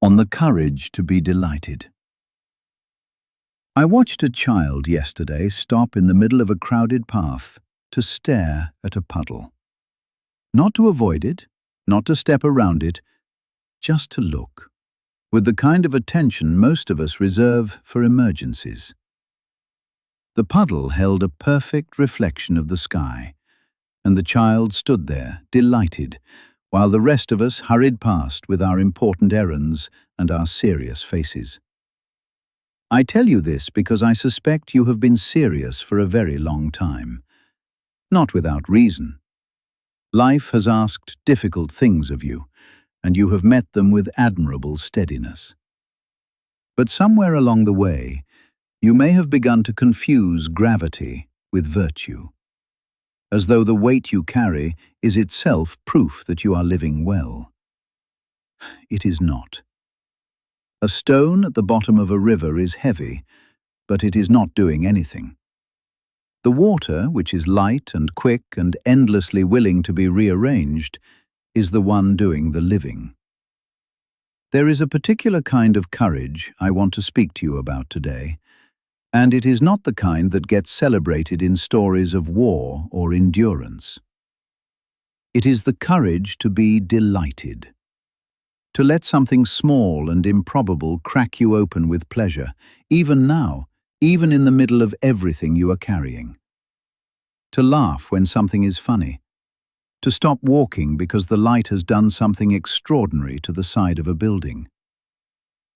on the courage to be delighted. I watched a child yesterday stop in the middle of a crowded path to stare at a puddle. Not to avoid it, not to step around it, just to look, with the kind of attention most of us reserve for emergencies. The puddle held a perfect reflection of the sky, and the child stood there, delighted, while the rest of us hurried past with our important errands and our serious faces. I tell you this because I suspect you have been serious for a very long time. Not without reason. Life has asked difficult things of you, and you have met them with admirable steadiness. But somewhere along the way, you may have begun to confuse gravity with virtue, as though the weight you carry is itself proof that you are living well. It is not. A stone at the bottom of a river is heavy, but it is not doing anything. The water, which is light and quick and endlessly willing to be rearranged, is the one doing the living. There is a particular kind of courage I want to speak to you about today, and it is not the kind that gets celebrated in stories of war or endurance. It is the courage to be delighted, to let something small and improbable crack you open with pleasure, even now, even in the middle of everything you are carrying. To laugh when something is funny, to stop walking because the light has done something extraordinary to the side of a building.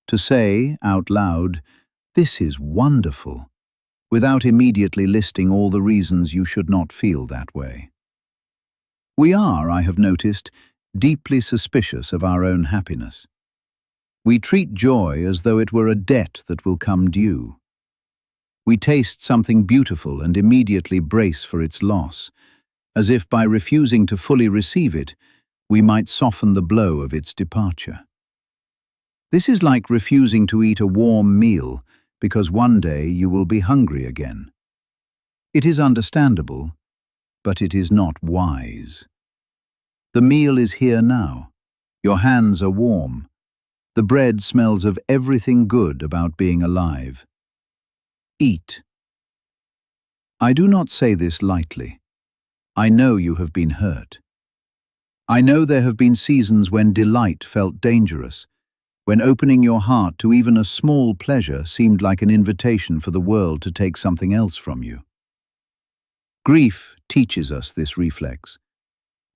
To say, out loud, "This is wonderful," without immediately listing all the reasons you should not feel that way. We are, I have noticed, deeply suspicious of our own happiness. We treat joy as though it were a debt that will come due. We taste something beautiful and immediately brace for its loss, as if by refusing to fully receive it, we might soften the blow of its departure. This is like refusing to eat a warm meal because one day you will be hungry again. It is understandable, but it is not wise. The meal is here now. Your hands are warm. The bread smells of everything good about being alive. Eat. I do not say this lightly. I know you have been hurt. I know there have been seasons when delight felt dangerous, when opening your heart to even a small pleasure seemed like an invitation for the world to take something else from you. Grief teaches us this reflex,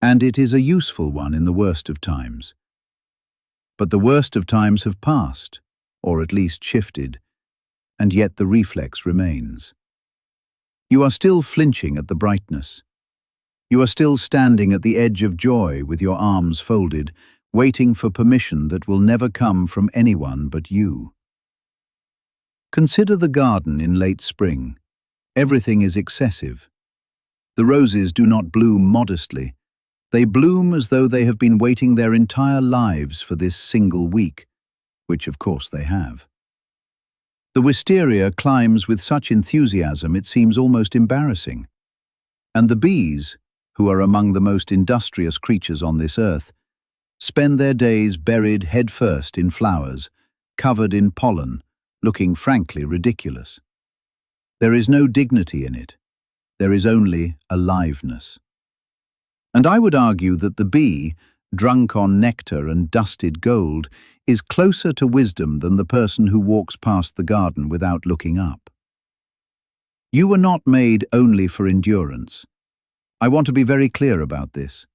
and it is a useful one in the worst of times. But the worst of times have passed, or at least shifted, and yet the reflex remains. You are still flinching at the brightness. You are still standing at the edge of joy with your arms folded, waiting for permission that will never come from anyone but you. Consider the garden in late spring. Everything is excessive. The roses do not bloom modestly. They bloom as though they have been waiting their entire lives for this single week, which of course they have. The wisteria climbs with such enthusiasm it seems almost embarrassing. And the bees, who are among the most industrious creatures on this earth, spend their days buried headfirst in flowers, covered in pollen, looking frankly ridiculous. There is no dignity in it. There is only aliveness. And I would argue that the bee, drunk on nectar and dusted gold, is closer to wisdom than the person who walks past the garden without looking up. You were not made only for endurance. I want to be very clear about this.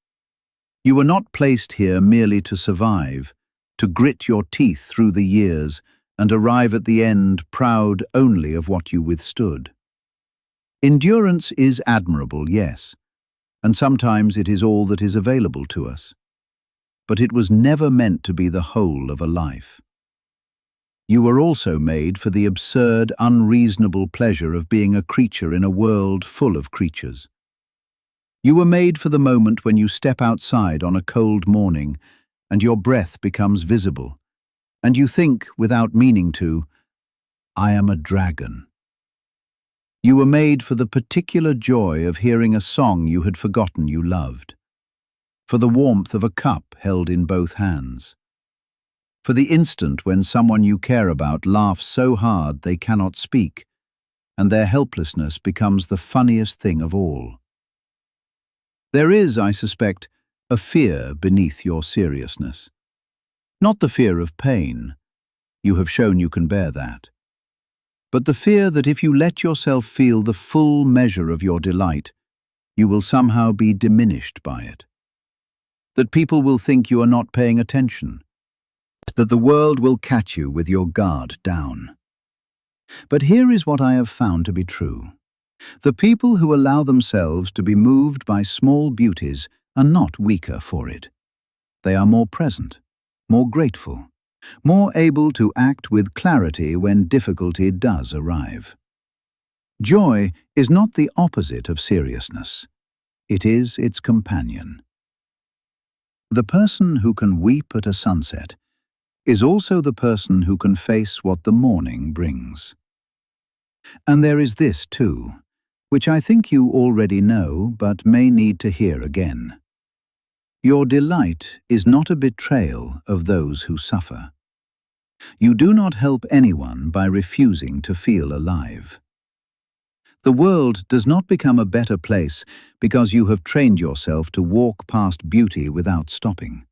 You were not placed here merely to survive, to grit your teeth through the years and arrive at the end proud only of what you withstood. Endurance is admirable, yes, and sometimes it is all that is available to us. But it was never meant to be the whole of a life. You were also made for the absurd, unreasonable pleasure of being a creature in a world full of creatures. You were made for the moment when you step outside on a cold morning and your breath becomes visible, and you think, without meaning to, "I am a dragon." You were made for the particular joy of hearing a song you had forgotten you loved, for the warmth of a cup held in both hands. For the instant when someone you care about laughs so hard they cannot speak, and their helplessness becomes the funniest thing of all. There is, I suspect, a fear beneath your seriousness. Not the fear of pain, you have shown you can bear that, but the fear that if you let yourself feel the full measure of your delight, you will somehow be diminished by it. That people will think you are not paying attention. That the world will catch you with your guard down. But here is what I have found to be true. The people who allow themselves to be moved by small beauties are not weaker for it. They are more present, more grateful, more able to act with clarity when difficulty does arrive. Joy is not the opposite of seriousness. It is its companion. The person who can weep at a sunset is also the person who can face what the morning brings. And there is this too, which I think you already know but may need to hear again. Your delight is not a betrayal of those who suffer. You do not help anyone by refusing to feel alive. The world does not become a better place because you have trained yourself to walk past beauty without stopping.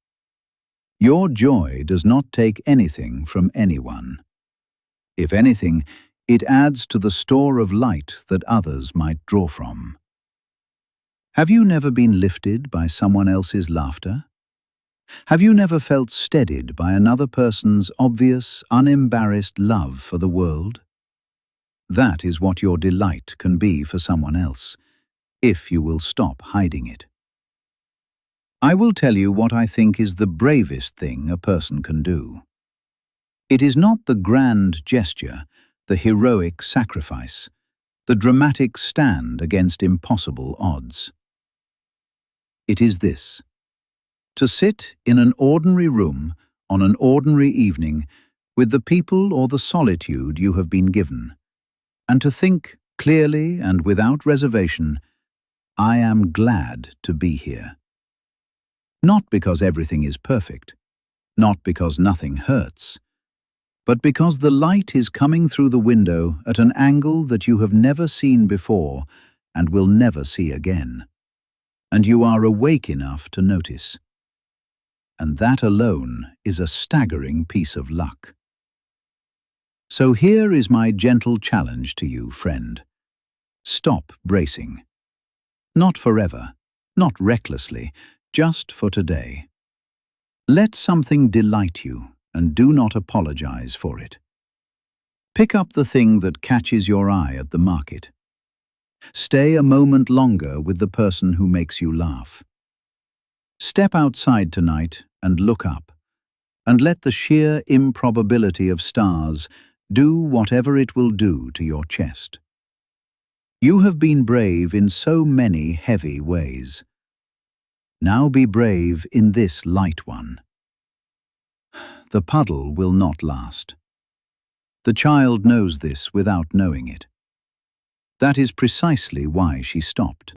Your joy does not take anything from anyone. If anything, it adds to the store of light that others might draw from. Have you never been lifted by someone else's laughter? Have you never felt steadied by another person's obvious, unembarrassed love for the world? That is what your delight can be for someone else, if you will stop hiding it. I will tell you what I think is the bravest thing a person can do. It is not the grand gesture, the heroic sacrifice, the dramatic stand against impossible odds. It is this: to sit in an ordinary room on an ordinary evening with the people or the solitude you have been given, and to think clearly and without reservation, I am glad to be here. Not because everything is perfect, not because nothing hurts, but because the light is coming through the window at an angle that you have never seen before and will never see again, and you are awake enough to notice. And that alone is a staggering piece of luck. So here is my gentle challenge to you, friend. Stop bracing. Not forever, not recklessly, just for today. Let something delight you, and do not apologize for it. Pick up the thing that catches your eye at the market. Stay a moment longer with the person who makes you laugh. Step outside tonight and look up, and let the sheer improbability of stars do whatever it will do to your chest. You have been brave in so many heavy ways. Now be brave in this light one. The puddle will not last. The child knows this without knowing it. That is precisely why she stopped.